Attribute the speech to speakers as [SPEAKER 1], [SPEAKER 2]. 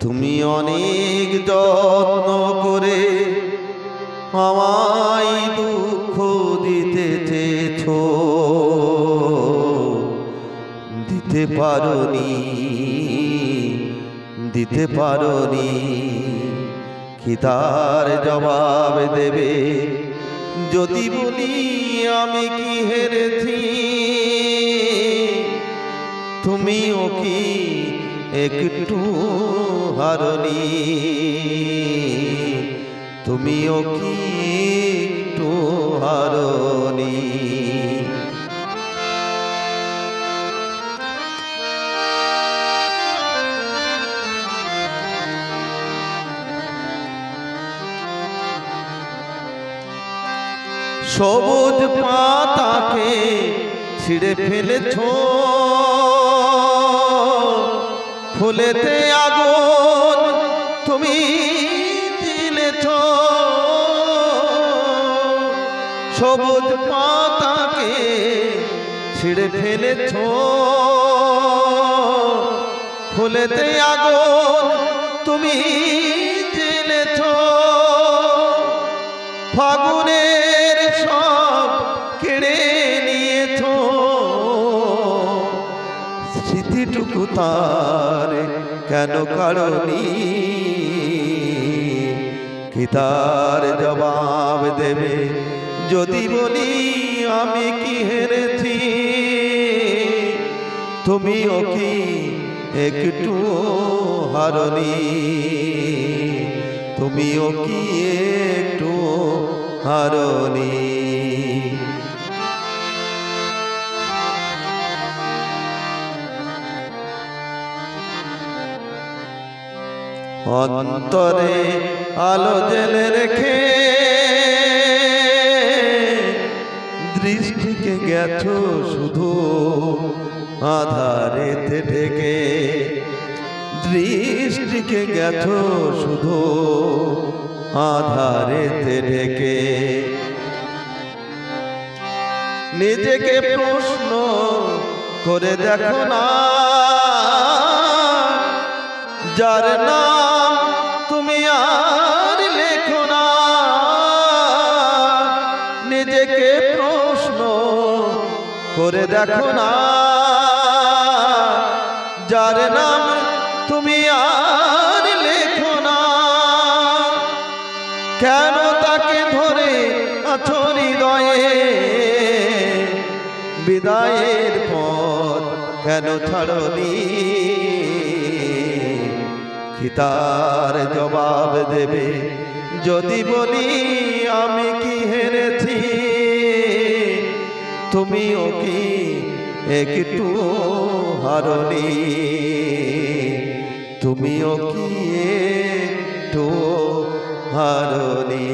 [SPEAKER 1] তুমি অনেক যত্ন করে আমায় দুঃখ দিতে চেয়েছো, দিতে পারোনি। কি তার জবাব দেবে যদি বলি আমি কি হেরেছি? তুমিও কি একটু হারনি? তুমিও কি একটু হারনি? সবুজ পাতাকে ছিঁড়ে ফেলেছো, ফুলেতে আগুন তুমি দিলেছো। সবুজ পাতাকে ছিঁড়ে ফেলেছো, ফুলেতে আগুন তুমি দিলেছো। ফাগুনের সব কেড়ে নিয়েছো, স্মৃতিটুকু তার কেন কারণি? কি তার জবাব দেবে যদি বলি আমি কি হেরেছি? তুমিও কি একটু হারনি? তুমিও কি একটু হারনি? অন্তরে আলো জেলে রেখে দৃষ্টিকে গেছো শুধু আধারেতে ঢেকে। দৃষ্টিকে গেছো শুধু আধারেতে ঢেকে। নিজেকে প্রশ্ন করে দেখো না, যার নাম তুমি আর লেখো না। নিজেকে প্রশ্ন করে দেখো না, যার নাম তুমি আর লেখো না। কেন তাকে ধরে আছো হৃদয়ে? বিদায়ের পথ কেন ছাড়নি? কি তার জবাব দেবে যদি বলি আমি কি হেরেছি? তুমিও কি একটু হারনি? তুমিও কি একটু হারনি?